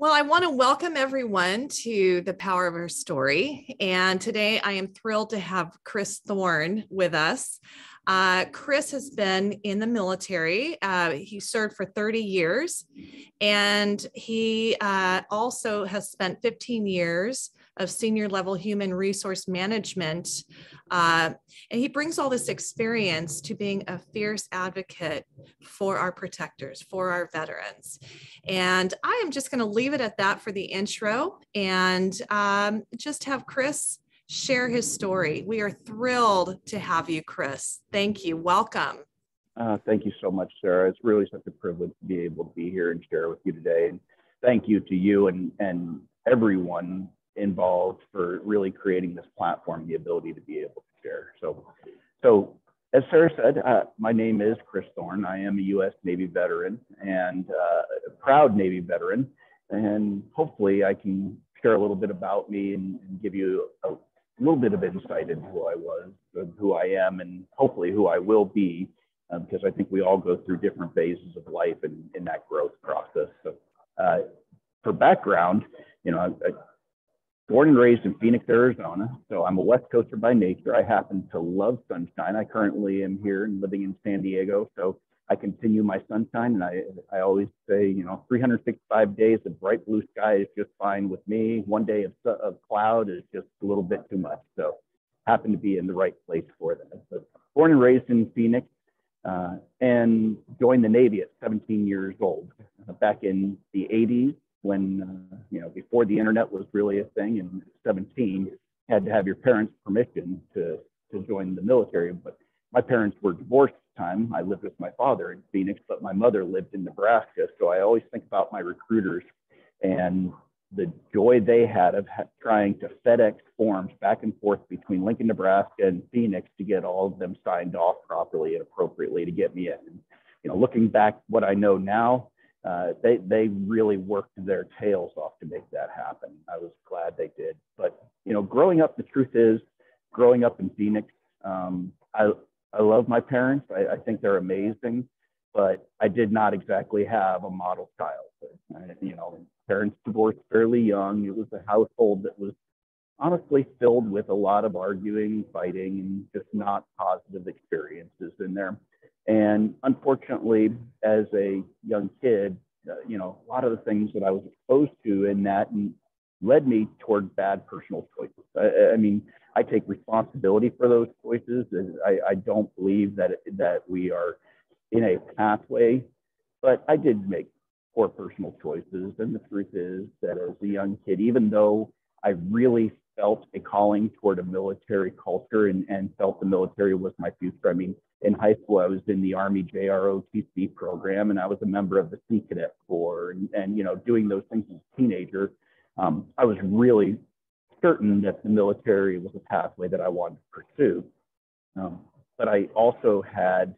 Well, I want to welcome everyone to The Power of Her Story. And today I am thrilled to have Chris Thorne with us. Chris has been in the military. He served for 30 years, and he also has spent 15 years of senior level human resource management. And he brings all this experience to being a fierce advocate for our protectors, for our veterans. And I am just going to leave it at that for the intro and just have Chris share his story. We are thrilled to have you, Chris. Thank you. Welcome. Thank you so much, Sarah. It's really such a privilege to be able to be here and share with you today. And thank you to you and everyone involved for really creating this platform, the ability to be able to share. So as Sarah said, my name is Chris Thorne. I am a U.S. Navy veteran and a proud Navy veteran. And hopefully I can share a little bit about me and give you a little bit of insight into who I was, who I am, and hopefully who I will be, because I think we all go through different phases of life and in that growth process. So for background, I'm born and raised in Phoenix, Arizona. So I'm a West Coaster by nature. I happen to love sunshine. I currently am here and living in San Diego. So I continue my sunshine. And I always say, 365 days of bright blue sky is just fine with me. One day of cloud is just a little bit too much. So happen to be in the right place for that. But born and raised in Phoenix and joined the Navy at 17 years old back in the 80s. When, before the internet was really a thing, and 17, you had to have your parents' permission to join the military. But my parents were divorced at the time. I lived with my father in Phoenix, but my mother lived in Nebraska. So I always think about my recruiters and the joy they had of trying to FedEx forms back and forth between Lincoln, Nebraska and Phoenix to get all of them signed off properly and appropriately to get me in. And, looking back, what I know now, they really worked their tails off to make that happen. I was glad they did. But, growing up, the truth is, growing up in Phoenix, I love my parents. I think they're amazing, but I did not exactly have a model childhood. Parents divorced fairly young. It was a household that was honestly filled with a lot of arguing, fighting, and just not positive experiences in there. And unfortunately, as a young kid, a lot of the things that I was exposed to in that led me toward bad personal choices. I take responsibility for those choices. I don't believe that we are in a pathway, but I did make poor personal choices. And the truth is that as a young kid, even though I really felt a calling toward a military culture and felt the military was my future. In high school, I was in the Army JROTC program, and I was a member of the Sea Cadet Corps, and doing those things as a teenager. I was really certain that the military was a pathway that I wanted to pursue. But I also had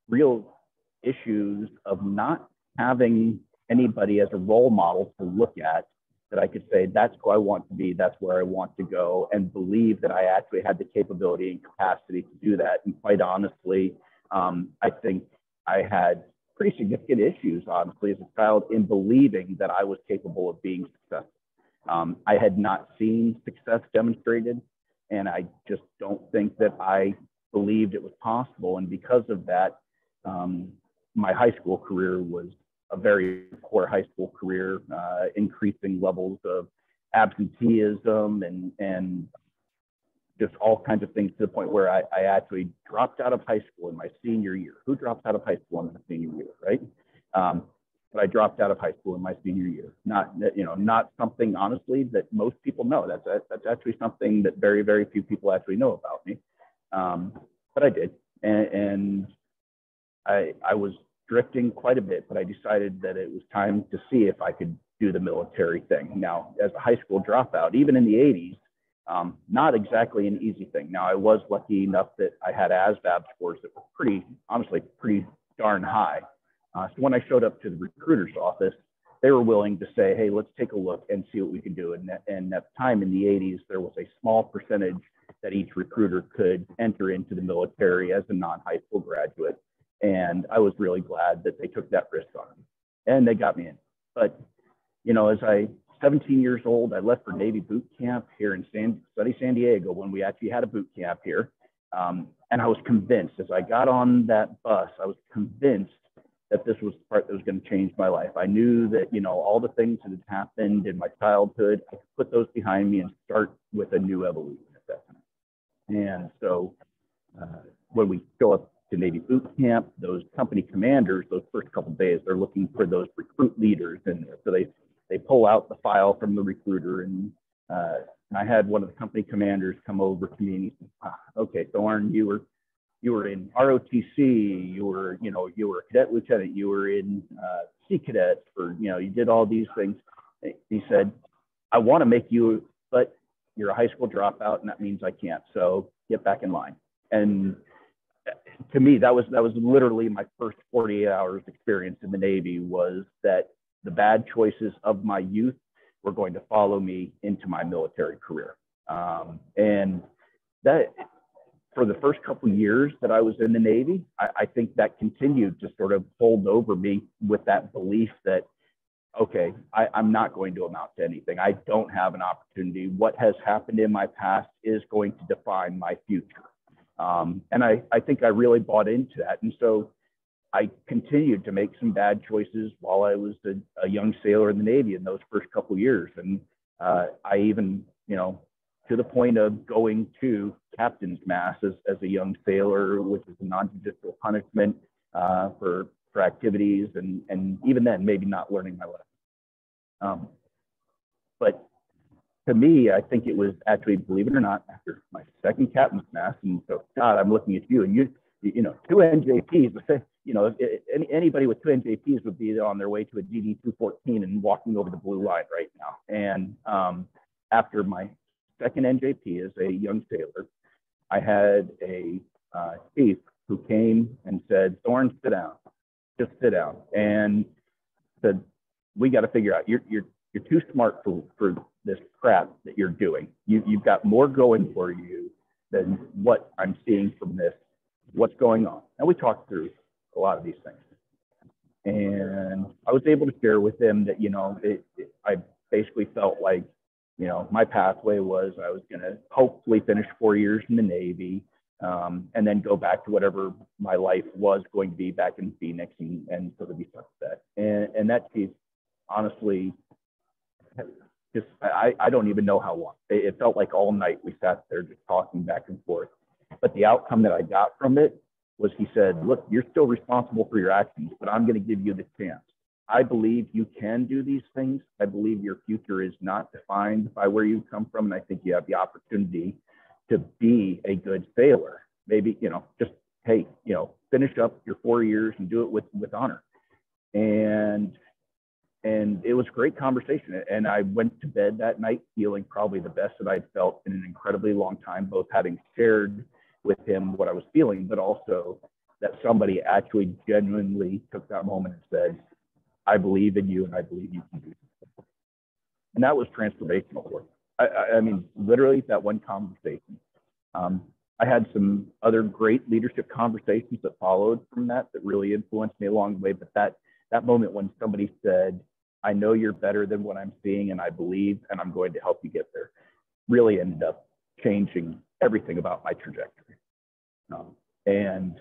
real issues of not having anybody as a role model to look at that I could say, that's who I want to be, that's where I want to go, and believe that I actually had the capability and capacity to do that. And quite honestly, I think I had pretty significant issues, honestly, as a child in believing that I was capable of being successful. I had not seen success demonstrated, and I just don't think that I believed it was possible. And because of that, my high school career was a very poor high school career, increasing levels of absenteeism and just all kinds of things to the point where I actually dropped out of high school in my senior year. Who drops out of high school in the senior year, right? But I dropped out of high school in my senior year. Not something, honestly, that most people know. That's actually something that very, very few people actually know about me. But I did, and I was drifting quite a bit, but I decided that it was time to see if I could do the military thing. Now, as a high school dropout, even in the 80s, not exactly an easy thing. Now, I was lucky enough that I had ASVAB scores that were pretty darn high. So when I showed up to the recruiter's office, they were willing to say, hey, let's take a look and see what we can do. And at the time in the 80s, there was a small percentage that each recruiter could enter into the military as a non-high school graduate. And I was really glad that they took that risk on me, and they got me in. But as 17 years old, I left for Navy boot camp here in sunny San Diego when we actually had a boot camp here. And I was convinced, as I got on that bus, I was convinced that this was the part that was going to change my life. I knew that, all the things that had happened in my childhood, I could put those behind me and start with a new evolution at that time. And so when we show up to Navy boot camp, those company commanders, those first couple of days, they're looking for those recruit leaders in there. So they pull out the file from the recruiter, and I had one of the company commanders come over to me and he said, okay, Thorne, you were in ROTC, you were a cadet lieutenant, you were in Sea Cadets you did all these things. He said, I want to make you, but you're a high school dropout and that means I can't. So get back in line. And to me, that was literally my first 48 hours experience in the Navy, was that the bad choices of my youth were going to follow me into my military career. And that, for the first couple of years that I was in the Navy, I think that continued to sort of hold over me with that belief that, okay, I'm not going to amount to anything. I don't have an opportunity. What has happened in my past is going to define my future. And I think I really bought into that. And so I continued to make some bad choices while I was a young sailor in the Navy in those first couple of years. And I even, to the point of going to captain's mass as a young sailor, which is a non-judicial punishment for activities, and even then, maybe not learning my lesson. But to me, I think it was actually, believe it or not, after my second captain's mass, and so, God, I'm looking at you, and you 2 NJPs, anybody with 2 NJPs would be on their way to a DD 214 and walking over the blue line right now. And after my second NJP as a young sailor, I had a chief who came and said, Thorne, sit down, just sit down, and said, we got to figure out, you're too smart for this crap that you're doing. You've got more going for you than what I'm seeing from this. What's going on? And we talked through a lot of these things. And I was able to share with him that, I basically felt like, my pathway was I was going to hopefully finish 4 years in the Navy, and then go back to whatever my life was going to be back in Phoenix, and sort of be stuck with that. And that chief, honestly, just, I don't even know how long. It felt like all night we sat there just talking back and forth. But the outcome that I got from it was, he said, look, you're still responsible for your actions, but I'm going to give you the chance. I believe you can do these things. I believe your future is not defined by where you come from. And I think you have the opportunity to be a good sailor. Maybe, just, hey, finish up your 4 years and do it with honor. And it was a great conversation. And I went to bed that night feeling probably the best that I'd felt in an incredibly long time, both having shared with him what I was feeling, but also that somebody actually genuinely took that moment and said, I believe in you and I believe you can do it. And that was transformational for me. I mean, literally that one conversation. I had some other great leadership conversations that followed from that really influenced me along the way. But that moment when somebody said, I know you're better than what I'm seeing and I believe, and I'm going to help you get there, really ended up changing everything about my trajectory. And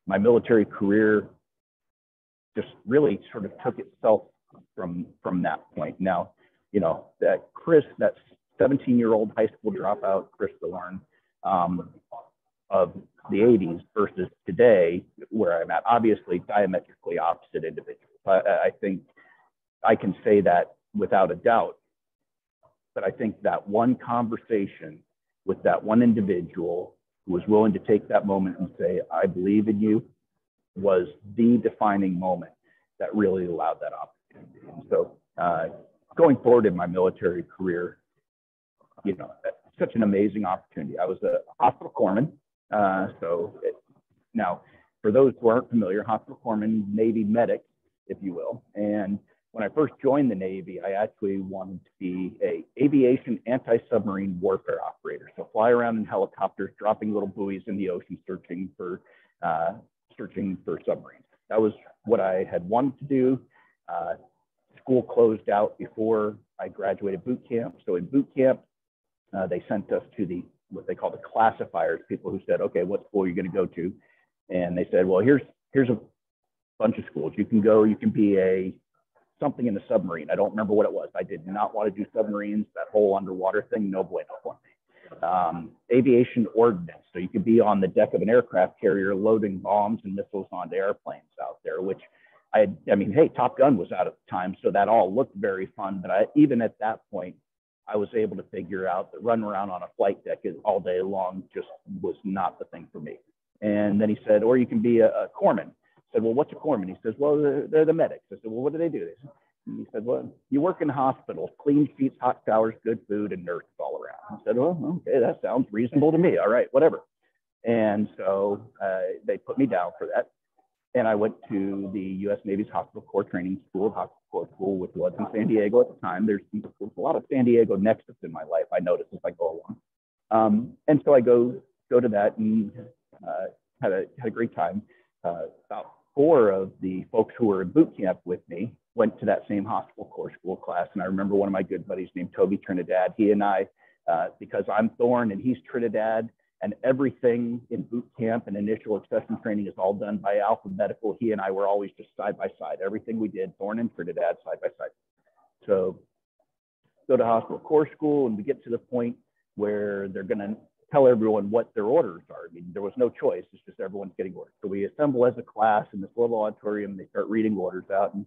my military career just really sort of took itself from that point. Now, that Chris, that 17-year-old high school dropout, Chris Thorne, of the 80s versus today, where I'm at, obviously diametrically opposite individuals. I think I can say that without a doubt. But I think that one conversation with that one individual who was willing to take that moment and say, I believe in you, was the defining moment that really allowed that opportunity. And so going forward in my military career, such an amazing opportunity. I was a hospital corpsman. Now, for those who aren't familiar, hospital corpsman, Navy medic, if you will. And when I first joined the Navy, I actually wanted to be a aviation anti-submarine warfare operator. So fly around in helicopters, dropping little buoys in the ocean, searching for submarines. That was what I had wanted to do. school closed out before I graduated boot camp. So in boot camp, they sent us to what they call the classifiers, people who said, okay, what school are you going to go to? And they said, well, here's a bunch of schools. You can go, you can be something in the submarine. I don't remember what it was. I did not want to do submarines, that whole underwater thing, no bueno for me. Aviation ordnance. So you could be on the deck of an aircraft carrier loading bombs and missiles onto airplanes out there, which I mean, hey, Top Gun was out at the time, so that all looked very fun. But even at that point, I was able to figure out that running around on a flight deck all day long just was not the thing for me. And then he said, or you can be a corpsman. I said, well, what's a corpsman? He says, well, they're the medics. I said, well, what do they do? And he said, well, you work in hospitals, clean sheets, hot showers, good food, and nurses all around. I said, well, okay, that sounds reasonable to me. All right, whatever. And so they put me down for that. And I went to the U.S. Navy's Hospital Corps Training School, Hospital Corps School, which was in San Diego at the time. There's a lot of San Diego nexus in my life, I noticed as I go along. And so I go to that and had a great time. About 4 of the folks who were in boot camp with me went to that same Hospital Corps School class. And I remember one of my good buddies named Toby Trinidad. He and I, because I'm Thorne and he's Trinidad, and everything in boot camp and initial accession training is all done by alphabetical. He and I were always just side by side. Everything we did, Thorne and Trinidad, side by side. So go to Hospital Corps School, and we get to the point where they're going to tell everyone what their orders are. I mean, there was no choice. It's just everyone's getting orders. So we assemble as a class in this little auditorium. They start reading orders out and,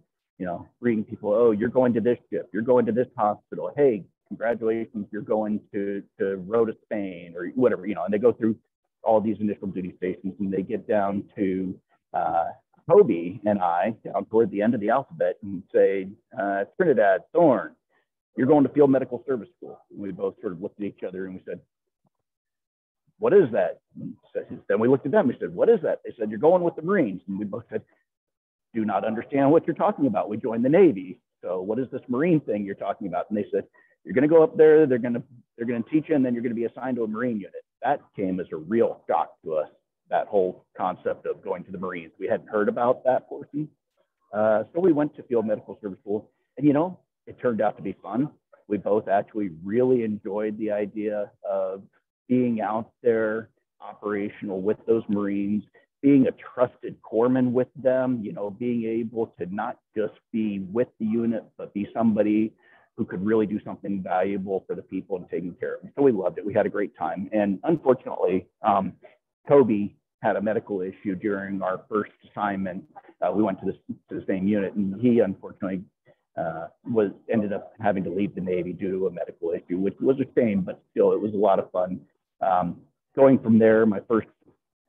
reading people, oh, you're going to this ship. You're going to this hospital. Hey, congratulations, you're going to Rota, Spain, or whatever, and they go through all these initial duty stations, and they get down to Toby and I down toward the end of the alphabet and say, Trinidad, Thorne, you're going to Field Medical Service School. And we both sort of looked at each other and we said, what is that? Then we looked at them, we said, what is that? They said, you're going with the Marines. And we both said, do not understand what you're talking about. We joined the Navy. So what is this Marine thing you're talking about? And they said, you're going to go up there, they're going to teach you, and then you're going to be assigned to a Marine unit. That came as a real shock to us, that whole concept of going to the Marines. We hadn't heard about that portion. So we went to Field Medical Service School, and it turned out to be fun. We both actually really enjoyed the idea of being out there operational with those Marines, being a trusted corpsman with them, being able to not just be with the unit, but be somebody who could really do something valuable for the people and taking care of them. So we loved it. We had a great time. And unfortunately, Toby had a medical issue during our first assignment. We went to the same unit, and he unfortunately ended up having to leave the Navy due to a medical issue, which was a shame, but still it was a lot of fun. Going from there, my first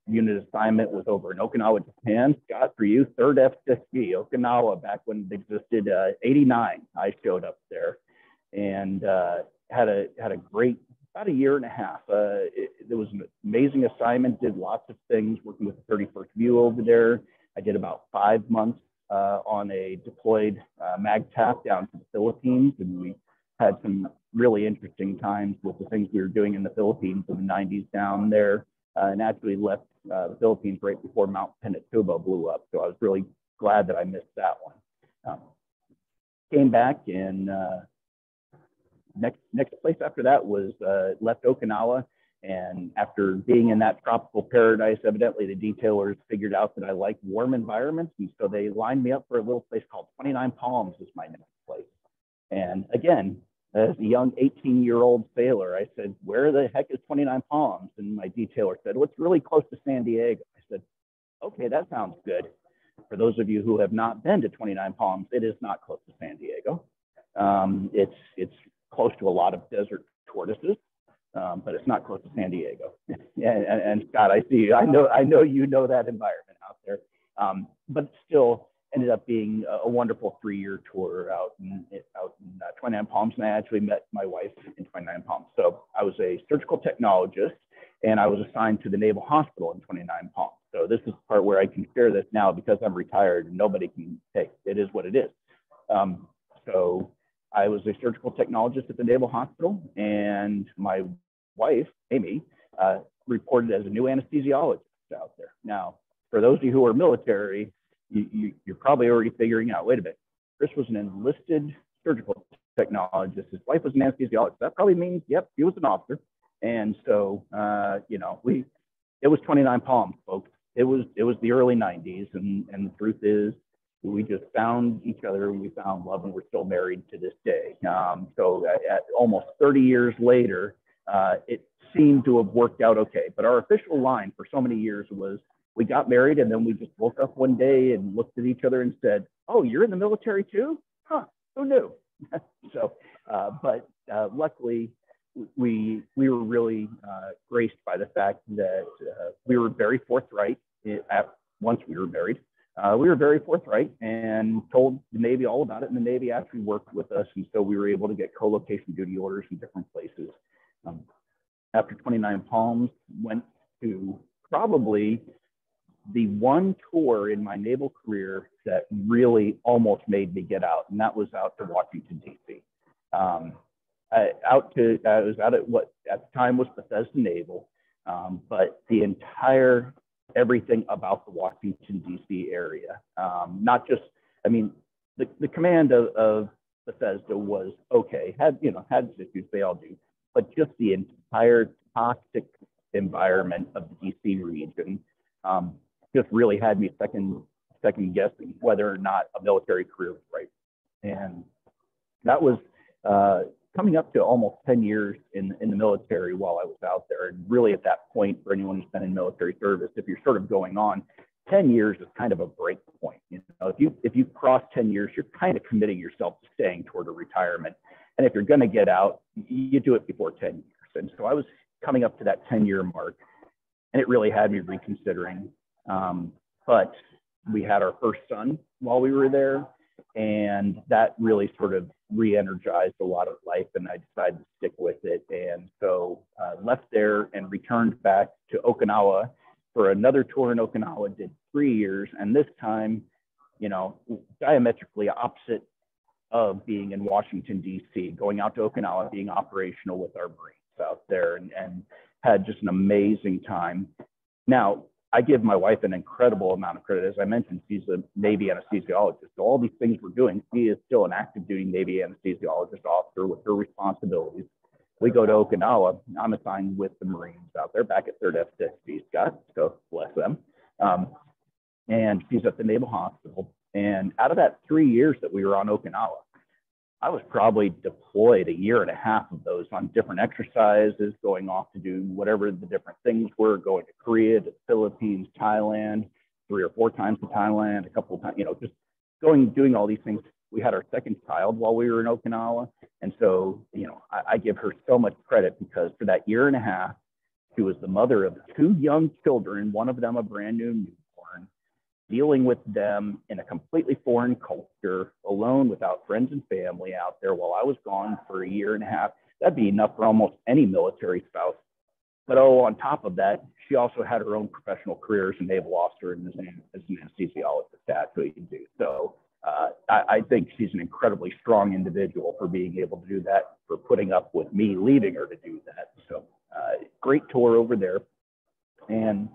unit assignment was over in Okinawa, Japan. Scott, for you, 3rd F6G, Okinawa, back when it existed, 89. I showed up there and had a great, about a year and a half. It was an amazing assignment, did lots of things, working with the 31st View over there. I did about 5 months on a deployed MAGTAP down to the Philippines, and we had some really interesting times with the things we were doing in the Philippines in the 90s down there. And actually left the Philippines right before Mount Pinatubo blew up. So I was really glad that I missed that one. Came back, and next place after that was left Okinawa. And after being in that tropical paradise, evidently the detailers figured out that I like warm environments. And so they lined me up for a little place called 29 Palms is my next place. And again, as a young 18-year-old sailor, I said, where the heck is 29 Palms? And my detailer said, well, it's really close to San Diego. I said, okay, that sounds good. For those of you who have not been to 29 Palms, it is not close to San Diego. It's close to a lot of desert tortoises, but it's not close to San Diego. and Scott, I see you. I know you know that environment out there. But still, ended up being a wonderful 3-year tour out in 29 Palms, and I actually met my wife in 29 Palms. So I was a surgical technologist, and I was assigned to the Naval Hospital in 29 Palms. So this is the part where I can share this now because I'm retired and nobody can take it. It is what it is. So I was a surgical technologist at the Naval Hospital, and my wife, Amy, reported as a new anesthesiologist out there. Now, for those of you who are military, you're probably already figuring out, wait a minute, Chris was an enlisted surgical technologist. His wife was an anesthesiologist. That probably means, yep, he was an officer. And so, you know, it was 29 Palms, folks. It was the early 90s. And the truth is, we just found each other, we found love, and we're still married to this day. So at almost 30 years later, it seemed to have worked out okay. But our official line for so many years was, we got married and then we just woke up one day and looked at each other and said, oh, you're in the military too? Huh, who knew? So, but luckily, we were really graced by the fact that we were very forthright once we were married. We were very forthright and told the Navy all about it, and the Navy actually worked with us, and so we were able to get co-location duty orders in different places. After 29 Palms, went to probably the one tour in my naval career that really almost made me get out, and that was out to Washington, D.C. I was out at what at the time was Bethesda Naval, but the entire everything about the Washington, D.C. area, not just, I mean, the command of Bethesda was okay, had issues, they all do, but just the entire toxic environment of the D.C. region just really had me second guessing whether or not a military career was right. And that was coming up to almost 10 years in the military while I was out there. And really at that point, for anyone who's been in military service, if you're sort of going on, 10 years is kind of a break point. You know, if you cross 10 years, you're kind of committing yourself to staying toward a retirement. And if you're going to get out, you do it before 10 years. And so I was coming up to that 10-year mark, and it really had me reconsidering. But we had our first son while we were there, and that really sort of re-energized a lot of life, and I decided to stick with it. And so left there and returned back to Okinawa for another tour in Okinawa, did 3 years, and this time, you know, diametrically opposite of being in Washington, D.C., going out to Okinawa, being operational with our Marines out there, and had just an amazing time. Now, I give my wife an incredible amount of credit. As I mentioned, she's a Navy anesthesiologist. So all these things we're doing, she is still an active duty Navy anesthesiologist officer with her responsibilities. We go to Okinawa. I'm assigned with the Marines out there back at 3rd FDC, Scott, so bless them. And she's at the Naval Hospital. And out of that 3 years that we were on Okinawa, I was probably deployed 1.5 years of those on different exercises, going off to do whatever the different things were, going to Korea, to the Philippines, Thailand, 3 or 4 times to Thailand, a couple of times, you know, just doing all these things. We had our second child while we were in Okinawa. And so, you know, I give her so much credit because for that 1.5 years, she was the mother of 2 young children, one of them a brand new newborn, dealing with them in a completely foreign culture, alone without friends and family out there while I was gone for 1.5 years. That'd be enough for almost any military spouse. But on top of that, she also had her own professional career as a naval officer and as an anesthesiologist. That's what you can do. So I think she's an incredibly strong individual for being able to do that, for putting up with me leaving her to do that. So great tour over there. And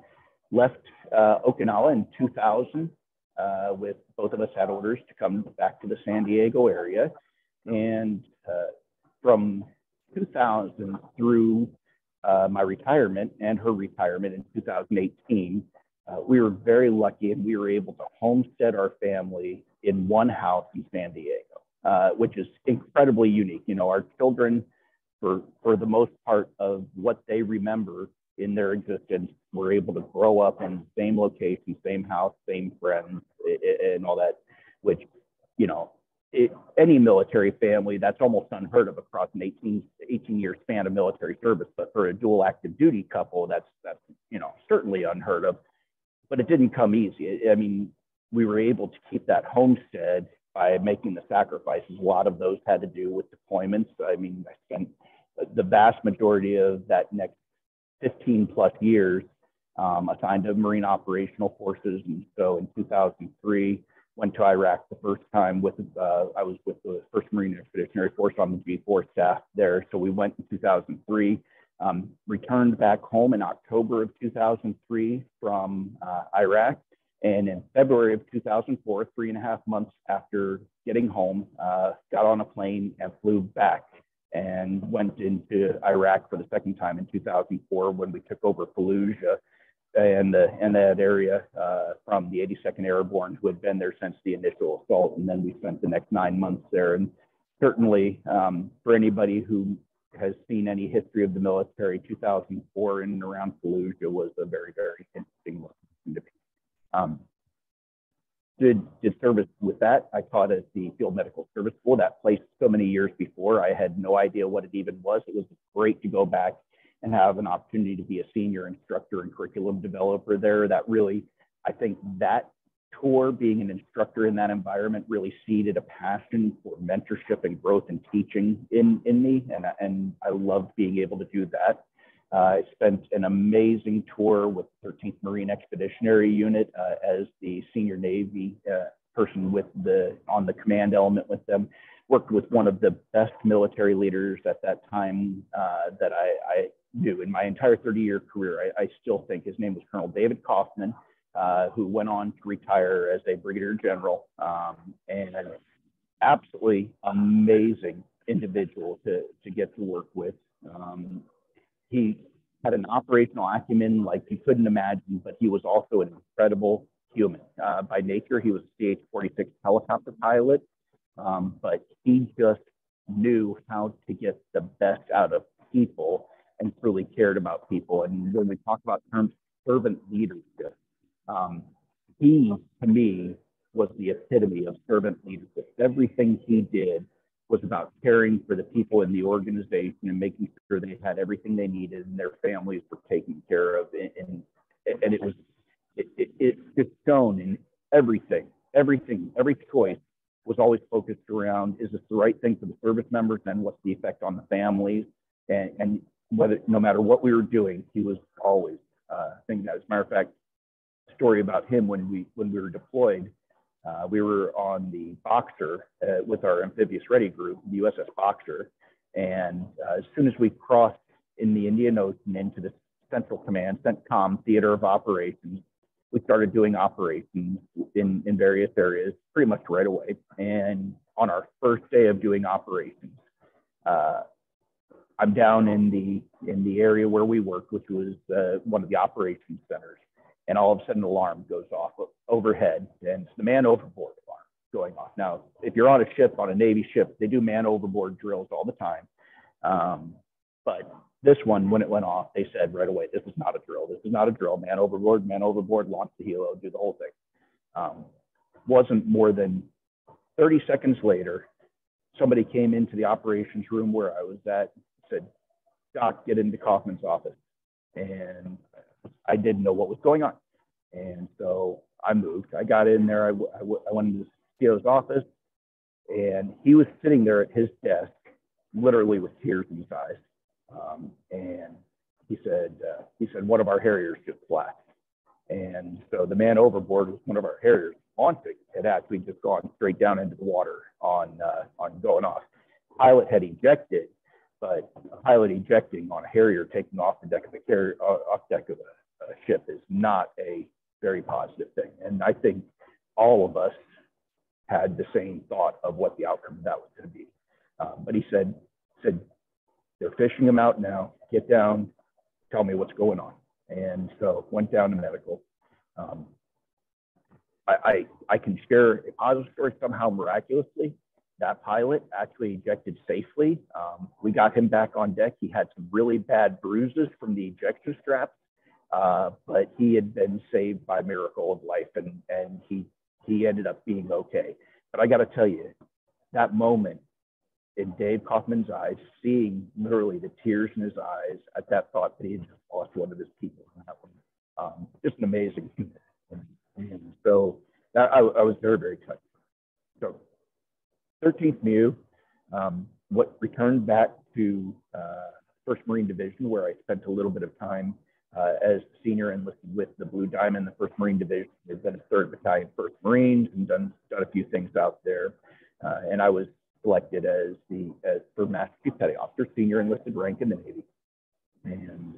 left Okinawa in 2000 with both of us had orders to come back to the San Diego area. And from 2000 through my retirement and her retirement in 2018, we were very lucky and we were able to homestead our family in one house in San Diego, which is incredibly unique. You know, our children, for the most part of what they remember in their existence, were able to grow up in the same location, same house, same friends, and all that, which, you know, any military family, that's almost unheard of across an 18-year span of military service. But for a dual active duty couple, that's you know, certainly unheard of. But it didn't come easy. I mean, we were able to keep that homestead by making the sacrifices. A lot of those had to do with deployments. I mean, I spent the vast majority of that next 15 plus years assigned to Marine Operational Forces. And so in 2003, went to Iraq the first time with, I was with the 1st Marine Expeditionary Force on the G4 staff there. So we went in 2003, returned back home in October of 2003 from Iraq. And in February of 2004, 3.5 months after getting home, got on a plane and flew back and went into Iraq for the second time in 2004 when we took over Fallujah and that area from the 82nd Airborne, who had been there since the initial assault. And then we spent the next 9 months there. And certainly for anybody who has seen any history of the military, 2004 in and around Fallujah was a very, very interesting one to be. Did service with that. I taught at the Field Medical Service School, that place so many years before. I had no idea what it even was. It was great to go back and have an opportunity to be a senior instructor and curriculum developer there. That really, I think that tour, being an instructor in that environment, really seeded a passion for mentorship and growth and teaching in me. And I loved being able to do that. I spent an amazing tour with 13th Marine Expeditionary Unit as the senior Navy person on the command element with them. Worked with one of the best military leaders at that time that I knew in my entire 30-year career. I still think his name was Colonel David Kaufman, who went on to retire as a brigadier general, and an absolutely amazing individual to get to work with. He had an operational acumen like you couldn't imagine, but he was also an incredible human. By nature, he was a CH-46 helicopter pilot, but he just knew how to get the best out of people and truly cared about people. And when we talk about terms servant leadership, he, to me, was the epitome of servant leadership. Everything he did was about caring for the people in the organization and making sure they had everything they needed and their families were taken care of. And it's just shown in everything. Every choice was always focused around, is this the right thing for the service members, and what's the effect on the families? And whether, no matter what we were doing, he was always thinking that. As a matter of fact, story about him when we were deployed, we were on the Boxer with our amphibious ready group, the USS Boxer. And as soon as we crossed in the Indian Ocean into the Central Command, CENTCOM Theater of Operations, we started doing operations in various areas pretty much right away. And on our first day of doing operations, I'm down in the area where we worked, which was one of the operations centers. And all of a sudden, an alarm goes off overhead, and it's the man overboard alarm going off. Now, if you're on a ship, on a Navy ship, they do man overboard drills all the time. But this one, when it went off, they said right away, this is not a drill. This is not a drill. Man overboard, launch the helo, do the whole thing. Wasn't more than 30 seconds later, somebody came into the operations room where I was at, said, Doc, get into Kaufman's office. And I didn't know what was going on. And so I moved. I got in there. I went into the CEO's office, and he was sitting there at his desk, literally with tears in his eyes. And he said, one of our Harriers just flashed. And so the man overboard was one of our Harriers launching. Had actually just gone straight down into the water on going off. Pilot had ejected, but a pilot ejecting on a Harrier taking off the deck of a carrier, off deck of a ship is not a very positive thing. And I think all of us had the same thought of what the outcome of that was going to be. But he said, they're fishing him out now. Get down, tell me what's going on. And so went down to medical. I can share a positive story somehow miraculously. That pilot actually ejected safely. We got him back on deck. He had some really bad bruises from the ejection straps, but he had been saved by miracle of life, and he ended up being okay. But I got to tell you, that moment in Dave Kaufman's eyes, seeing literally the tears in his eyes at that thought that he had just lost one of his people in that one, just an amazing thing. And so that, I was very, very touched. So 13th MEU, what returned back to 1st Marine Division, where I spent a little bit of time as senior enlisted with the Blue Diamond, the 1st Marine Division. I've been a 3rd Battalion 1st Marines and done a few things out there. And I was selected as for Master Chief Petty Officer, senior enlisted rank in the Navy, and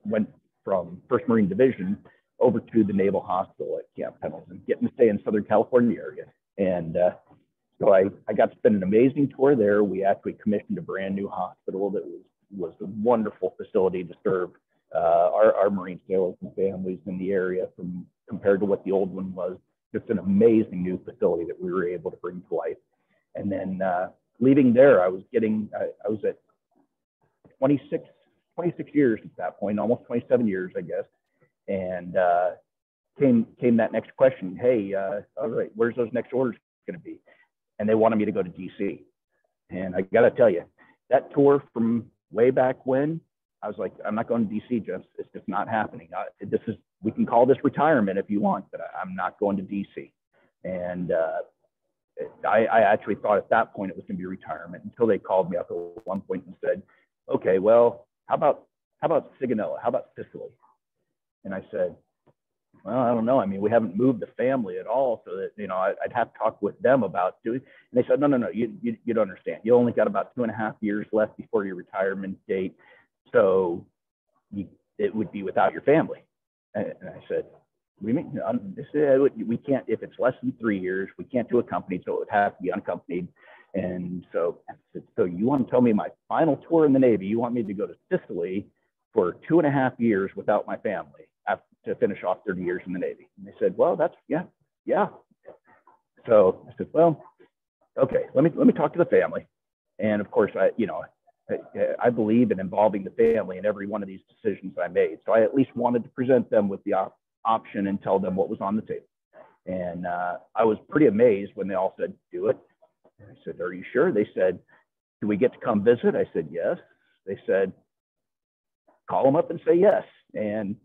went from 1st Marine Division over to the Naval Hospital at Camp Pendleton, getting to stay in Southern California area. And so I got to spend an amazing tour there. We actually commissioned a brand new hospital that was a wonderful facility to serve our Marine sailors and families in the area compared to what the old one was. Just an amazing new facility that we were able to bring to life. And then leaving there, I was at 26 years at that point, almost 27 years, I guess. And came that next question, hey, all right, where's those next orders going to be? And they wanted me to go to DC. And I got to tell you, that tour from way back when, I was like, I'm not going to DC, Jeff. It's just not happening. We can call this retirement if you want, but I'm not going to DC. And I actually thought at that point it was going to be retirement until they called me up at one point and said, okay, well, how about Sigonella? How about Sicily? And I said, well, I don't know. I mean, we haven't moved the family at all, so that, I'd have to talk with them about doing. And they said, no, you don't understand. You only got about 2.5 years left before your retirement date, so it would be without your family. And I said, we can't, if it's less than 3 years, we can't do accompanied, so it would have to be unaccompanied. And so I said, so you want to tell me my final tour in the Navy, you want me to go to Sicily for 2.5 years without my family to finish off 30 years in the Navy? And they said, well, yeah. So I said, well, okay, let me talk to the family. And of course, I believe in involving the family in every one of these decisions I made. So I at least wanted to present them with the option and tell them what was on the table. And I was pretty amazed when they all said, do it. And I said, are you sure? They said, do we get to come visit? I said, yes. They said, call them up and say yes. And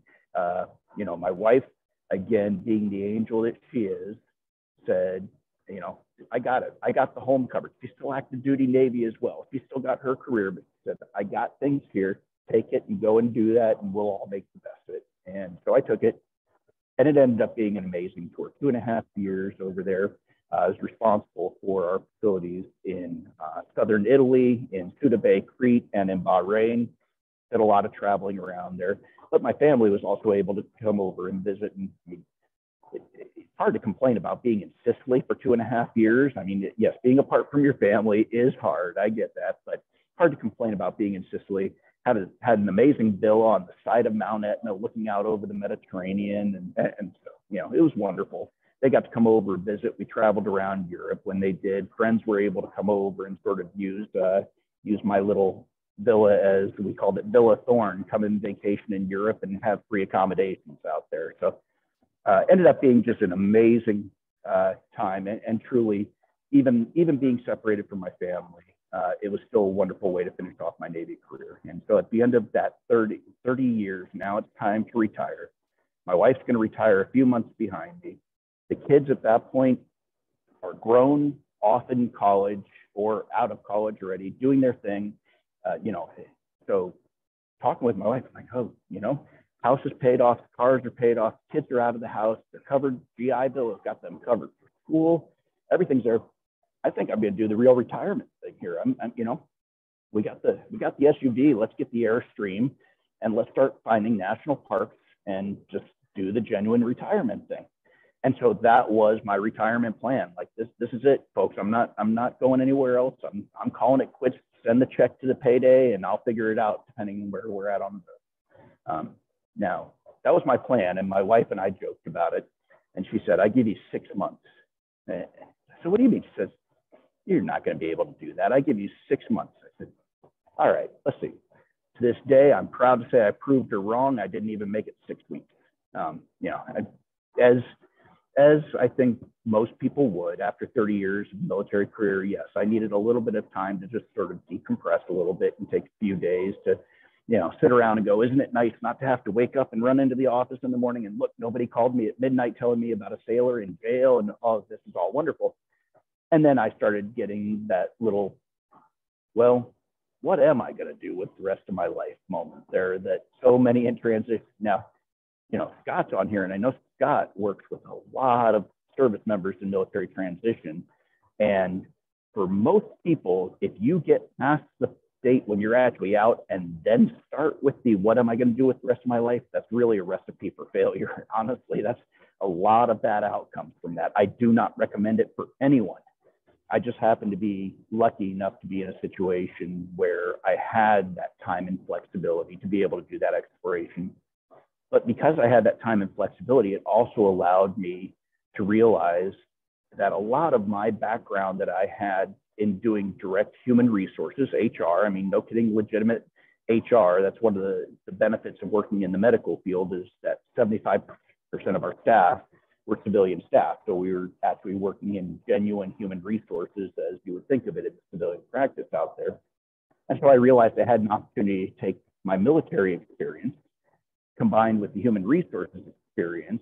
my wife, again, being the angel that she is, said, I got it. I got the home covered. She's still active duty Navy as well. She still got her career, but she said, I got things here. Take it and go and do that, and we'll all make the best of it. And so I took it, and it ended up being an amazing tour. 2.5 years over there. I was responsible for our facilities in southern Italy, in Ceuta Bay, Crete, and in Bahrain. Did a lot of traveling around there. But my family was also able to come over and visit. And it's hard to complain about being in Sicily for 2.5 years. I mean, yes, being apart from your family is hard. I get that, but hard to complain about being in Sicily. Had an amazing villa on the side of Mount Etna, looking out over the Mediterranean, and so it was wonderful. They got to come over and visit. We traveled around Europe when they did. Friends were able to come over and sort of use my little villa, as we called it, Villa Thorne, come and vacation in Europe and have free accommodations out there. So ended up being just an amazing time, and truly, even being separated from my family, it was still a wonderful way to finish off my Navy career. And so at the end of that 30 years, now it's time to retire. My wife's going to retire a few months behind me. The kids at that point are grown, off in college or out of college already, doing their thing. So talking with my wife, I'm like, house is paid off, cars are paid off, kids are out of the house, they're covered. GI Bill has got them covered for school. Everything's there. I think I'm going to do the real retirement thing here. We got the SUV. Let's get the Airstream, and let's start finding national parks and just do the genuine retirement thing. And so that was my retirement plan. Like this is it, folks. I'm not going anywhere else. I'm calling it quits. Send the check to the payday, and I'll figure it out depending on where we're at on the road. Now, that was my plan, and my wife and I joked about it, and she said, I give you 6 months. So what do you mean? She says, you're not going to be able to do that. I give you 6 months. I said, all right, let's see. To this day, I'm proud to say I proved her wrong. I didn't even make it 6 weeks. As I think most people would after 30 years of military career, yes, I needed a little bit of time to just sort of decompress a little bit and take a few days to sit around and go, isn't it nice not to have to wake up and run into the office in the morning and look, nobody called me at midnight telling me about a sailor in jail and all of this is all wonderful. And then I started getting that little, well, what am I going to do with the rest of my life moment there, that so many in transition. Now, Scott's on here, and I know Scott works with a lot of service members in military transition. And for most people, if you get past the state when you're actually out and then start with the what am I going to do with the rest of my life, that's really a recipe for failure. Honestly, that's a lot of bad outcomes from that. I do not recommend it for anyone. I just happened to be lucky enough to be in a situation where I had that time and flexibility to be able to do that exploration. But because I had that time and flexibility, it also allowed me to realize that a lot of my background that I had in doing direct human resources, HR, I mean, no kidding, legitimate HR, that's one of the benefits of working in the medical field is that 75% of our staff were civilian staff. So we were actually working in genuine human resources as you would think of it in civilian practice out there. And so I realized I had an opportunity to take my military experience combined with the human resources experience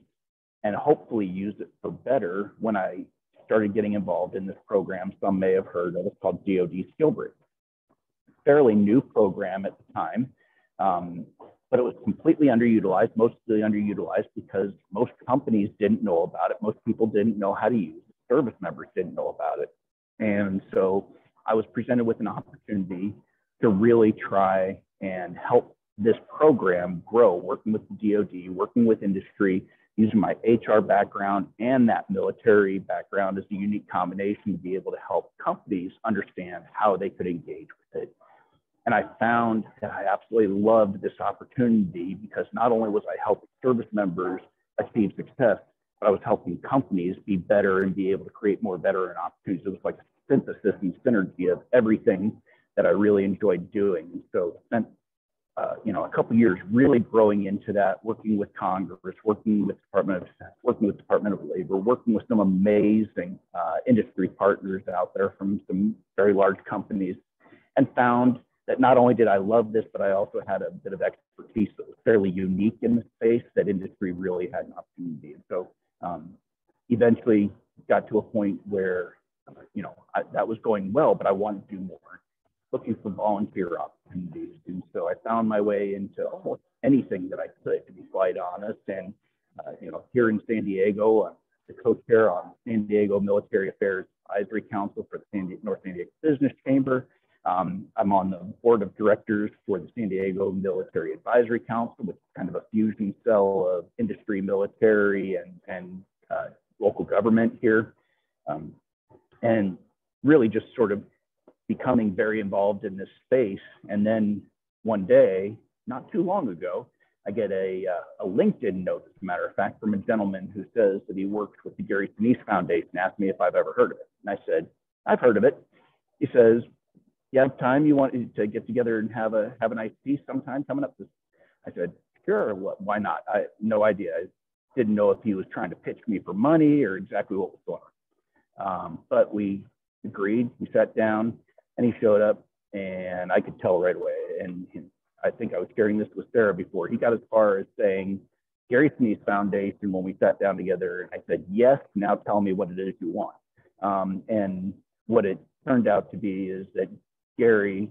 and hopefully use it for better when I started getting involved in this program some may have heard of. It's called Dod Skill Group. Fairly new program at the time, but it was completely underutilized, mostly underutilized because most companies didn't know about it. Most people didn't know how to use it. Service members didn't know about it. And so I was presented with an opportunity to really try and help this program grow, working with the DoD, working with industry, using my HR background and that military background as a unique combination to be able to help companies understand how they could engage with it. And I found that I absolutely loved this opportunity because not only was I helping service members achieve success, but I was helping companies be better and be able to create more veteran opportunities. It was like a synthesis and synergy of everything that I really enjoyed doing. And so I spent a couple of years really growing into that, working with Congress, working with Department of Labor, working with some amazing industry partners out there from some very large companies, and found that not only did I love this, but I also had a bit of expertise that was fairly unique in the space that industry really had an opportunity. And so eventually got to a point where, that was going well, but I wanted to do more, looking for volunteer opportunities. And so I found my way into almost anything that I could, to be quite honest. And, here in San Diego, I'm the co-chair on San Diego Military Affairs Advisory Council for the North San Diego Business Chamber. I'm on the board of directors for the San Diego Military Advisory Council, which is kind of a fusion cell of industry, military, and local government here. And really just sort of becoming very involved in this space. And then one day, not too long ago, I get a LinkedIn note, as a matter of fact, from a gentleman who says that he works with the Gary Sinise Foundation, asked me if I've ever heard of it. And I said, I've heard of it. He says, you have time you want to get together and have an iced tea sometime coming up? I said, sure, why not? I had no idea. I didn't know if he was trying to pitch me for money or exactly what was going on. But we agreed, we sat down, and he showed up, and I could tell right away. And I think I was sharing this with Sarah before. He got as far as saying, Gary Sinise Foundation, when we sat down together, I said, yes, now tell me what it is you want. And what it turned out to be is that Gary,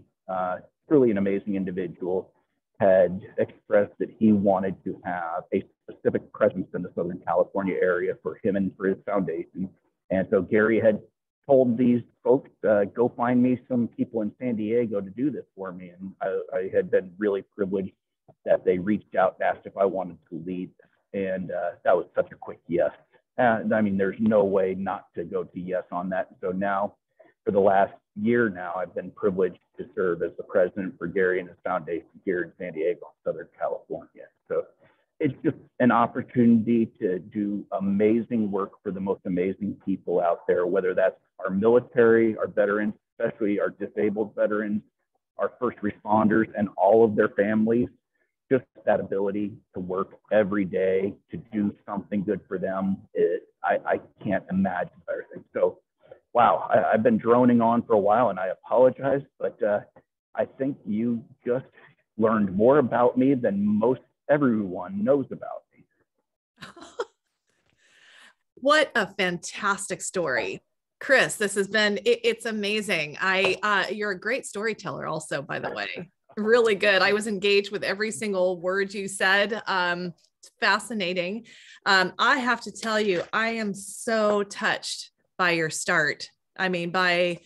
truly an amazing individual, had expressed that he wanted to have a specific presence in the Southern California area for him and for his foundation. And so Gary had told these folks, go find me some people in San Diego to do this for me. And I had been really privileged that they reached out and asked if I wanted to lead. And that was such a quick yes. I mean, there's no way not to go to yes on that. So now, for the last year now, I've been privileged to serve as the president for Gary and his foundation here in San Diego, Southern California. So it's just an opportunity to do amazing work for the most amazing people out there, whether that's our military, our veterans, especially our disabled veterans, our first responders, and all of their families. Just that ability to work every day to do something good for them, I can't imagine better things. So, wow, I've been droning on for a while, and I apologize, but I think you just learned more about me than most everyone knows about me. What a fantastic story. Chris, this has been, it's amazing. You're a great storyteller also, by the way. Really good. I was engaged with every single word you said. It's fascinating. I have to tell you, I am so touched by your start. I mean, by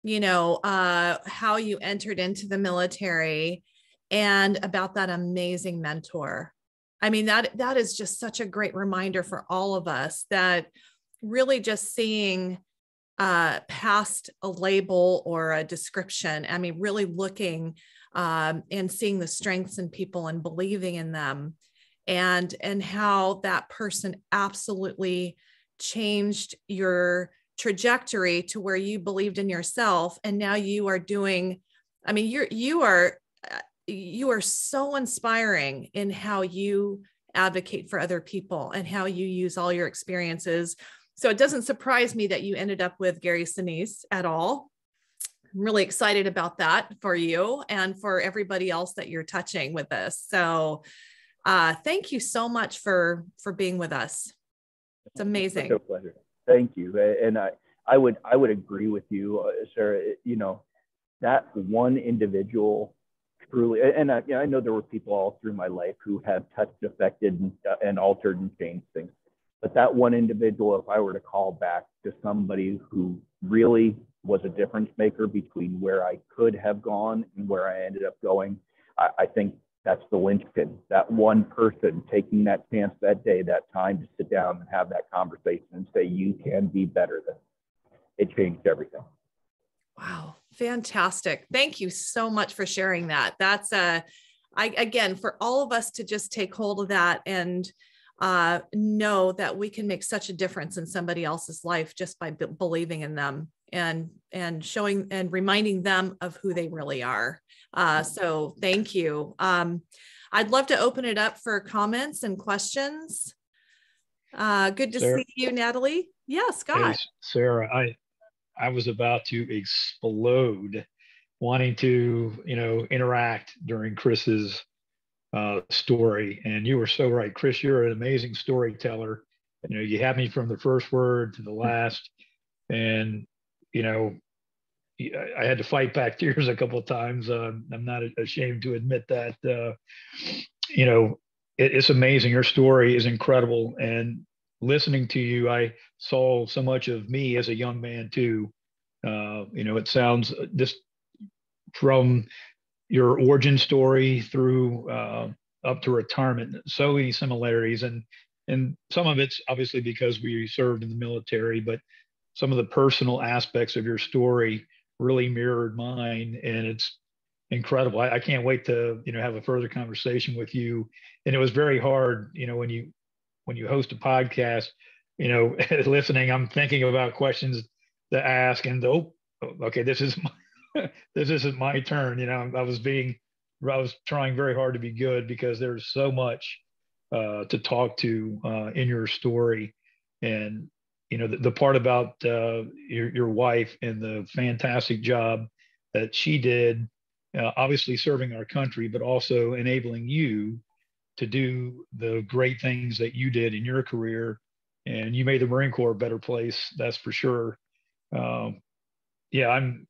how you entered into the military and about that amazing mentor. I mean, that is just such a great reminder for all of us, that really just seeing past a label or a description. I mean, really looking and seeing the strengths in people and believing in them, and how that person absolutely changed your trajectory to where you believed in yourself. And now you are doing, I mean, you are so inspiring in how you advocate for other people and how you use all your experiences. So it doesn't surprise me that you ended up with Gary Sinise at all. I'm really excited about that for you and for everybody else that you're touching with this. So thank you so much for being with us. It's amazing. It's a pleasure. Thank you. And I would agree with you, Sarah. That one individual truly, and I know there were people all through my life who have touched, affected, and altered and changed things. But that one individual, if I were to call back to somebody who really was a difference maker between where I could have gone and where I ended up going, I think that's the linchpin. That one person taking that chance that day, that time to sit down and have that conversation and say, you can be better than it, changed everything. Wow. Fantastic. Thank you so much for sharing that. That's again, for all of us to just take hold of that and know that we can make such a difference in somebody else's life just by believing in them and showing and reminding them of who they really are. So thank you. I'd love to open it up for comments and questions. Good to see you, Natalie. Yeah, Scott. Hey, Sarah, I was about to explode wanting to, interact during Chris's story. And you were so right, Chris, you're an amazing storyteller. You had me from the first word to the last. And, I had to fight back tears a couple of times. I'm not ashamed to admit that. It's amazing. Your story is incredible. And listening to you, I saw so much of me as a young man too. It sounds just from your origin story through up to retirement, so many similarities, and some of it's obviously because we served in the military, but some of the personal aspects of your story really mirrored mine, and it's incredible. I can't wait to have a further conversation with you. And it was very hard, when you host a podcast, listening, I'm thinking about questions to ask, and okay, this isn't my turn. I was trying very hard to be good because there's so much to talk to in your story. And the part about your wife and the fantastic job that she did, obviously serving our country, but also enabling you to do the great things that you did in your career. And you made the Marine Corps a better place, that's for sure. Yeah, I'm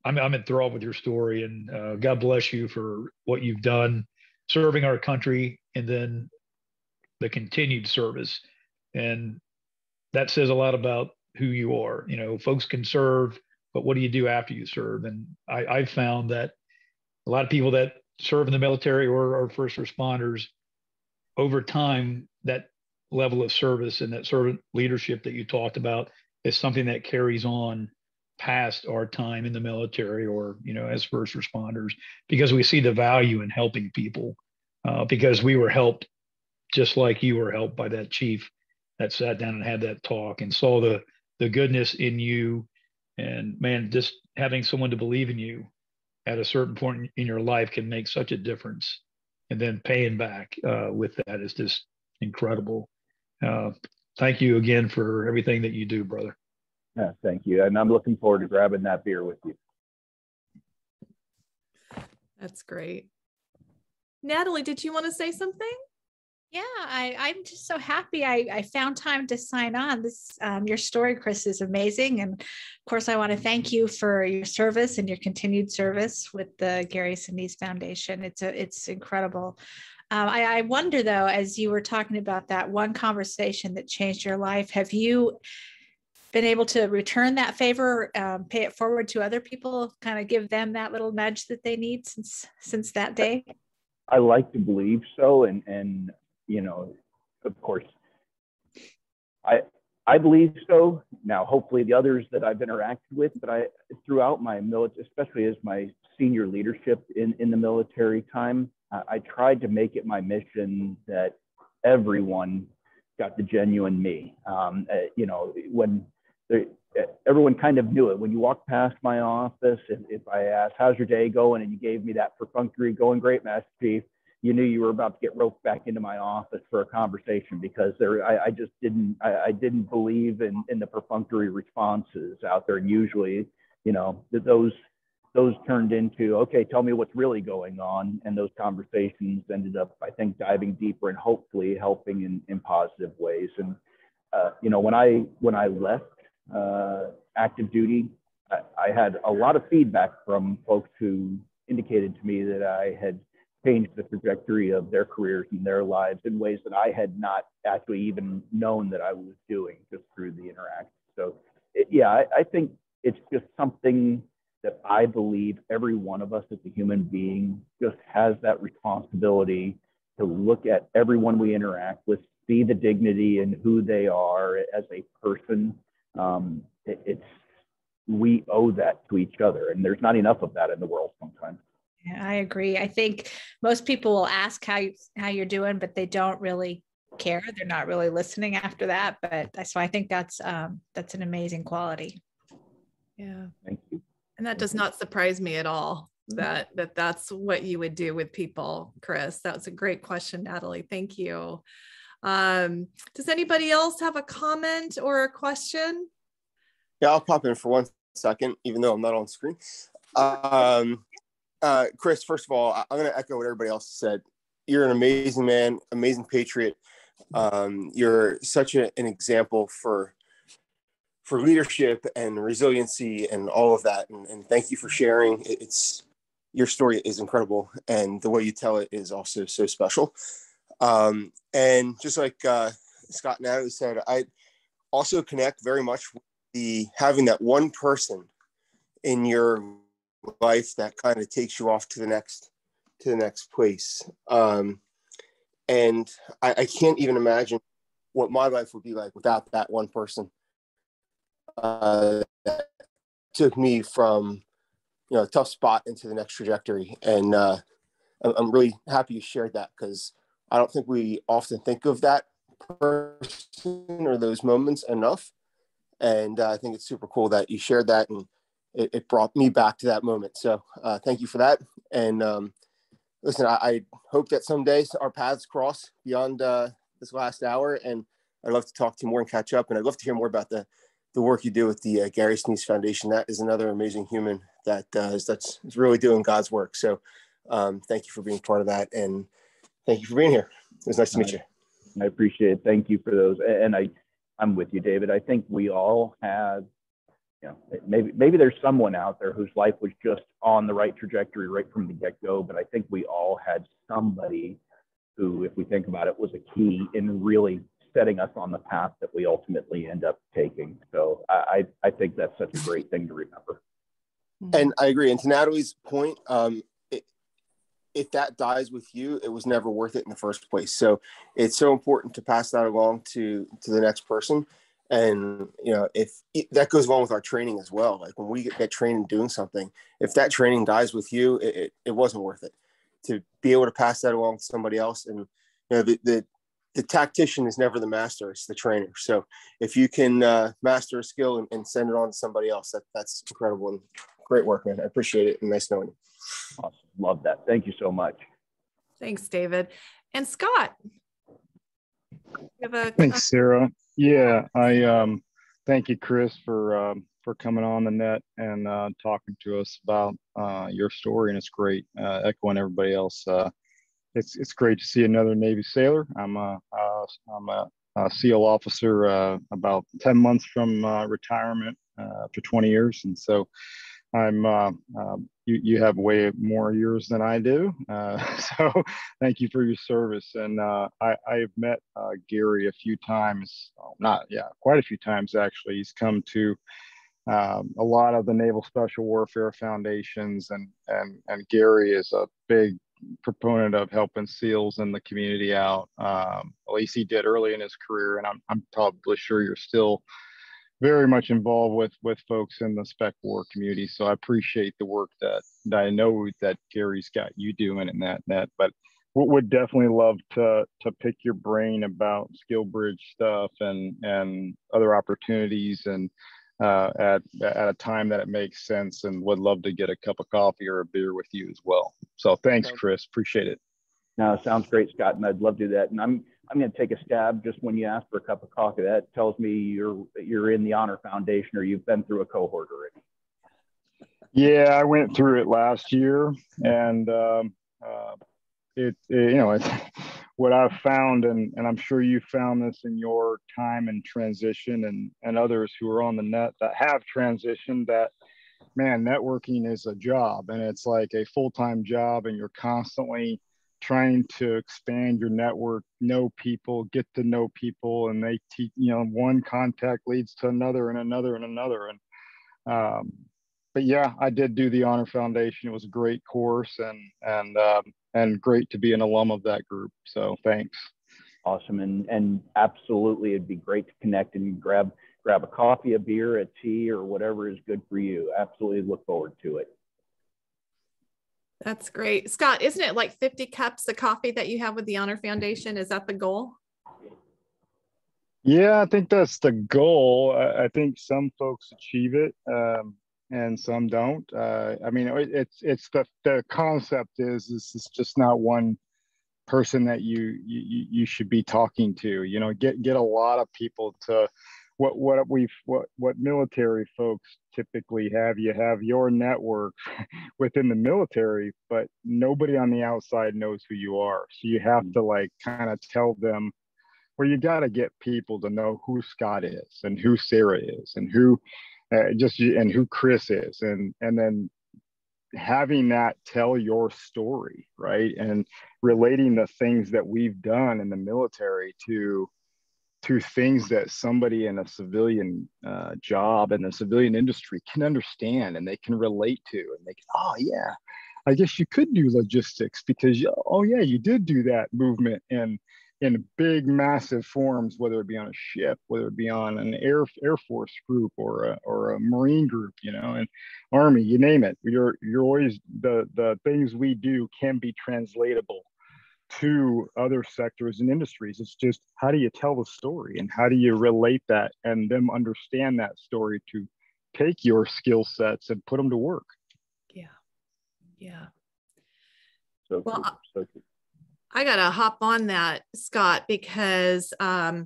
enthralled with your story, and God bless you for what you've done serving our country and then the continued service. And that says a lot about who you are. Folks can serve, but what do you do after you serve? And I've found that a lot of people that serve in the military or are first responders, over time, that level of service and that servant leadership that you talked about is something that carries on past our time in the military or, as first responders, because we see the value in helping people, because we were helped just like you were helped by that chief that sat down and had that talk and saw the goodness in you. And man, just having someone to believe in you at a certain point in your life can make such a difference. And then paying back with that is just incredible. Thank you again for everything that you do, brother. Yeah, thank you. And I'm looking forward to grabbing that beer with you. That's great. Natalie, did you want to say something? Yeah, I'm just so happy I found time to sign on. Your story, Chris, is amazing. And of course, I want to thank you for your service and your continued service with the Gary Sinise Foundation. It's incredible. I wonder, though, as you were talking about that one conversation that changed your life, have you been able to return that favor, pay it forward to other people, kind of give them that little nudge that they need since that day? I like to believe so. And of course, I believe so. Now, hopefully the others that I've interacted with, but throughout my military, especially as my senior leadership in the military time, I tried to make it my mission that everyone got the genuine me. When everyone kind of knew it. When you walked past my office, if I asked, how's your day going? And you gave me that perfunctory, going great, Master Chief, you knew you were about to get roped back into my office for a conversation, because I just didn't believe in the perfunctory responses out there. And usually, those turned into, okay, tell me what's really going on. And those conversations ended up, I think, diving deeper and hopefully helping in positive ways. And, when I left active duty, I had a lot of feedback from folks who indicated to me that I had changed the trajectory of their careers and their lives in ways that I had not actually even known that I was doing, just through the interaction. So I think it's just something that I believe every one of us as a human being just has that responsibility to look at everyone we interact with, see the dignity in who they are as a person. We owe that to each other, and there's not enough of that in the world sometimes. Yeah, I agree. I think most people will ask how you're doing, but they don't really care. They're not really listening after that. But so I think that's an amazing quality. Yeah. Thank you. And that does not surprise me at all, that's what you would do with people, Chris. That was a great question, Natalie. Thank you. Does anybody else have a comment or a question? Yeah, I'll pop in for 1 second, even though I'm not on screen. Chris, first of all, I'm going to echo what everybody else said. You're an amazing man, amazing patriot. You're such an example for leadership and resiliency and all of that. And thank you for sharing. Your story is incredible, and the way you tell it is also so special. And just like Scott and Natalie said, I also connect very much with having that one person in your life that kind of takes you off to the next place. And I can't even imagine what my life would be like without that one person. That took me from a tough spot into the next trajectory. And I'm really happy you shared that, because I don't think we often think of that person or those moments enough. And I think it's super cool that you shared that, and it brought me back to that moment. So thank you for that. And listen, I hope that someday our paths cross beyond this last hour, and I'd love to talk to you more and catch up. And I'd love to hear more about the work you do with the Gary Sneeze Foundation. That is another amazing human that's really doing God's work. So thank you for being part of that, and thank you for being here. It was nice to meet you. I appreciate it. Thank you for those. And I'm with you, David. I think we all have, maybe there's someone out there whose life was just on the right trajectory right from the get-go, but I think we all had somebody who, if we think about it, was a key in really setting us on the path that we ultimately end up taking. So I think that's such a great thing to remember. And I agree. And to Natalie's point, if that dies with you, it was never worth it in the first place. So it's so important to pass that along to the next person. And, if that goes along with our training as well, like when we get trained in doing something, if that training dies with you, it wasn't worth it. To be able to pass that along to somebody else. And, the tactician is never the master, it's the trainer. So if you can master a skill and send it on to somebody else, that's incredible, and great work, man. I appreciate it, and nice knowing you. Awesome. Love that. Thank you so much. Thanks, David. And Scott, Thanks, Sarah. Yeah, I thank you, Chris, for coming on the net and talking to us about your story, and it's great. Echoing everybody else, it's great to see another Navy sailor. I'm a SEAL officer, about 10 months from retirement after 20 years, and so You have way more years than I do, so thank you for your service. And I've met Gary a few times, quite a few times actually. He's come to a lot of the Naval Special Warfare Foundations, and Gary is a big proponent of helping SEALs in the community out. At least he did early in his career, and I'm probably sure you're still very much involved with folks in the spec war community. So I appreciate the work that I know that Gary's got you doing in that. But would definitely love to pick your brain about SkillBridge stuff and other opportunities, and at a time that it makes sense, and would love to get a cup of coffee or a beer with you as well. So thanks, Chris. Appreciate it. No, sounds great, Scott, and I'd love to do that. And I'm going to take a stab just when you ask for a cup of coffee. That tells me you're in the Honor Foundation, or you've been through a cohort already. Yeah, I went through it last year, and it's what I've found, and I'm sure you found this in your time and transition, and others who are on the net that have transitioned, that man, networking is a job, and it's like a full-time job, and you're constantly trying to expand your network, know people, get to know people, and they teach, one contact leads to another and another and another. But yeah, I did do the Honor Foundation. It was a great course, and great to be an alum of that group. So thanks. Awesome. And absolutely, it'd be great to connect and grab a coffee, a beer, a tea, or whatever is good for you. Absolutely look forward to it. That's great. Scott, isn't it like 50 cups of coffee that you have with the Honor Foundation? Is that the goal? Yeah, I think that's the goal. I think some folks achieve it, and some don't. I mean, it's the concept is it's just not one person that you should be talking to. Get a lot of people to what military folks typically have. You have your network within the military, but nobody on the outside knows who you are. So you have to kind of tell them, where you got to get people to know who Scott is, and who Sarah is, and who Chris is, and then having that tell your story, right? And relating the things that we've done in the military to things that somebody in a civilian job in the civilian industry can understand, and they can relate to, and they can, oh yeah, I guess you could do logistics because, oh yeah, you did do that movement in big, massive forms, whether it be on a ship, whether it be on an Air Force group or a Marine group, and Army, you name it. You're always, the things we do can be translatable to other sectors and industries. It's just, how do you tell the story, and how do you relate that and them understand that story to take your skill sets and put them to work? Yeah. So well, cool. I got to hop on that, Scott, because I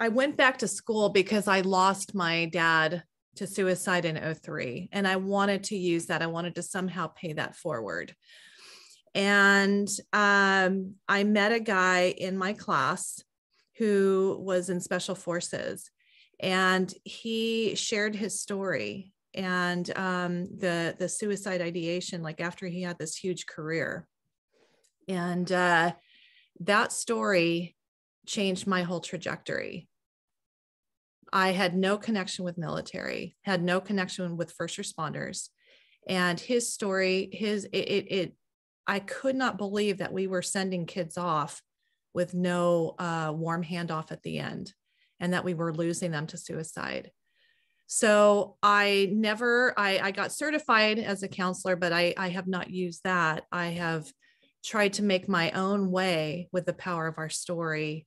went back to school because I lost my dad to suicide in 2003. And I wanted to use that. I wanted to somehow pay that forward. And I met a guy in my class who was in special forces, and he shared his story and the suicide ideation, like after he had this huge career. And that story changed my whole trajectory. I had no connection with military, had no connection with first responders. And his story, I could not believe that we were sending kids off with no warm handoff at the end, and that we were losing them to suicide. So I got certified as a counselor, but I have not used that. I have tried to make my own way with the power of our story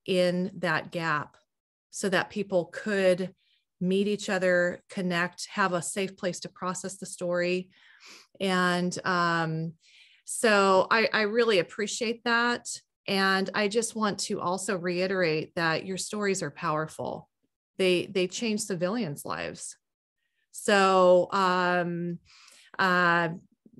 in that gap, so that people could meet each other, connect, have a safe place to process the story. And so I really appreciate that. And I just want to also reiterate that your stories are powerful. They change civilians' lives. So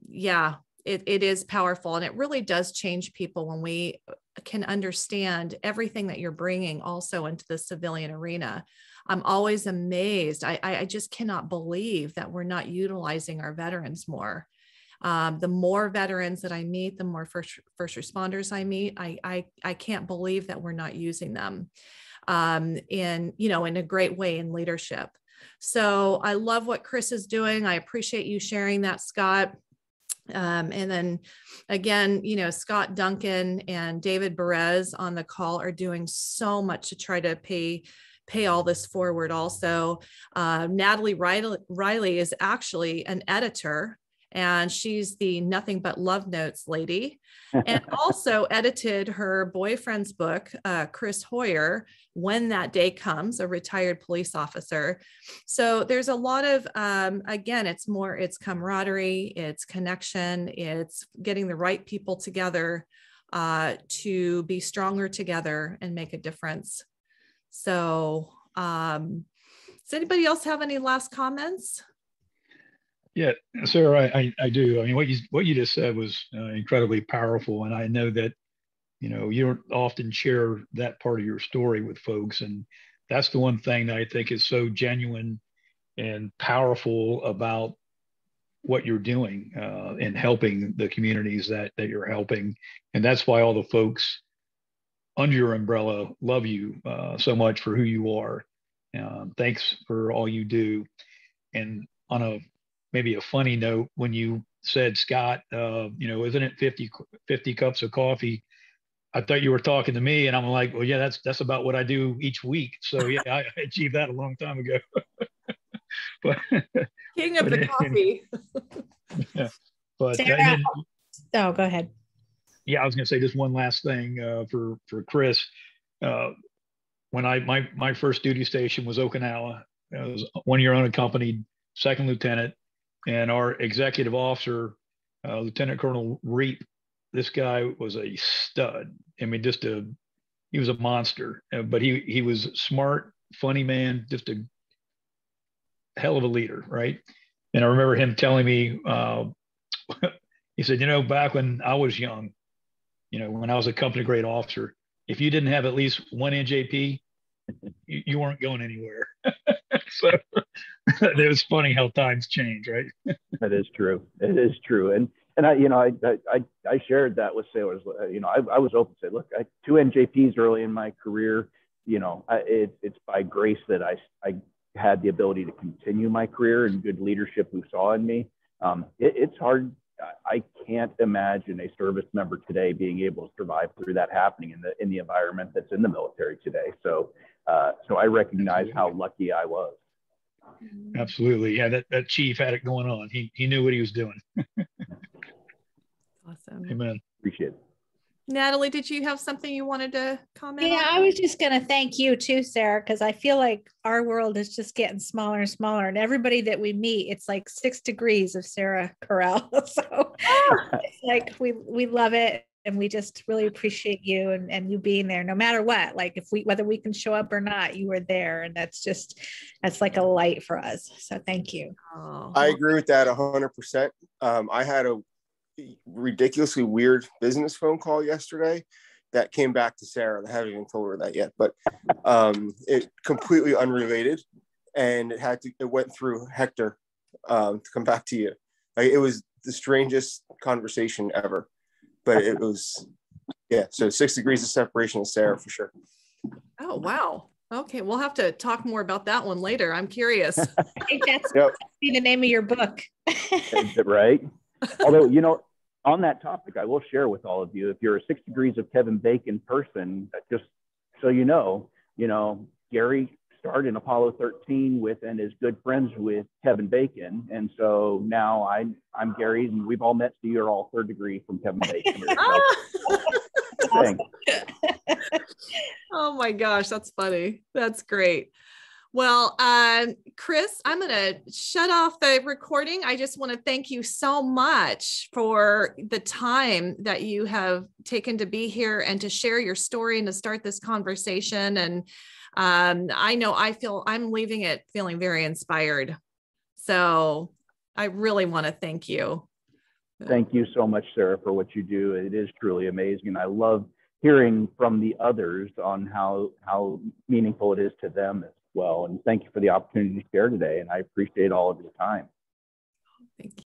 yeah, it is powerful, and it really does change people when we can understand everything that you're bringing also into the civilian arena. I'm always amazed. I just cannot believe that we're not utilizing our veterans more. The more veterans that I meet, the more first responders I meet, I can't believe that we're not using them in a great way in leadership. So I love what Chris is doing. I appreciate you sharing that, Scott. And then again, Scott Duncan and David Perez on the call are doing so much to try to pay all this forward. Also, Natalie Riley is actually an editor, and she's the Nothing But Love Notes lady, and also edited her boyfriend's book, Chris Hoyer, When That Day Comes, a retired police officer. So there's a lot of, again, it's camaraderie, it's connection, it's getting the right people together to be stronger together and make a difference. So does anybody else have any last comments? Yeah, Sarah, I do. I mean, what you just said was incredibly powerful, and I know that you don't often share that part of your story with folks, and that's the one thing that I think is so genuine and powerful about what you're doing and helping the communities that you're helping, and that's why all the folks under your umbrella love you so much for who you are. Thanks for all you do. And on maybe a funny note, when you said, Scott, isn't it 50 cups of coffee? I thought you were talking to me, and I'm like, well, yeah, that's about what I do each week. So yeah, I achieved that a long time ago. But King of the coffee. Yeah, but Sarah, go ahead. Yeah, I was going to say just one last thing for Chris. When my first duty station was Okinawa, I was 1 year unaccompanied second lieutenant, and our executive officer, Lieutenant Colonel Reap, this guy was a stud. I mean, he was a monster, but he was smart, funny man, just a hell of a leader, right? And I remember him telling me, he said, back when I was young, when I was a company grade officer, if you didn't have at least one NJP, you weren't going anywhere. So it was funny how times change, right? That is true. It is true. And I shared that with sailors. I was open to say, look, 2 NJPs early in my career. It's by grace that I had the ability to continue my career and good leadership who saw in me. It's hard. I can't imagine a service member today being able to survive through that happening in the environment that's in the military today. So I recognize how lucky I was. Absolutely. Yeah, that chief had it going on. He knew what he was doing. Awesome. Amen. Appreciate it. Natalie, did you have something you wanted to comment on? I was just going to thank you too, Sarah, because I feel like our world is just getting smaller and smaller, and everybody that we meet, it's like 6 degrees of Sarah Corral. So it's like we love it, and we just really appreciate you and you being there no matter what. Like whether we can show up or not, you were there, and that's like a light for us. So thank you. Oh. I agree with that 100%. I had a ridiculously weird business phone call yesterday that came back to Sarah. I haven't even told her that yet, but it completely unrelated, and it went through Hector to come back to you. Like, it was the strangest conversation ever, but it was, yeah. So 6 degrees of separation with Sarah for sure. Oh, wow. Okay, we'll have to talk more about that one later. I'm curious. I think that's be the name of your book. Right. Although, on that topic, I will share with all of you, if you're a 6 degrees of Kevin Bacon person, just so Gary starred in Apollo 13 with and is good friends with Kevin Bacon. And so now I'm Gary, and we've all met, so you're all 3rd degree from Kevin Bacon. Oh my gosh, that's funny. That's great. Well, Chris, I'm going to shut off the recording. I just want to thank you so much for the time that you have taken to be here and to share your story and to start this conversation. And I know I'm leaving it feeling very inspired. So I really want to thank you. Thank you so much, Sarah, for what you do. It is truly amazing. And I love hearing from the others on how meaningful it is to them well. And thank you for the opportunity to share today. And I appreciate all of your time. Thank you.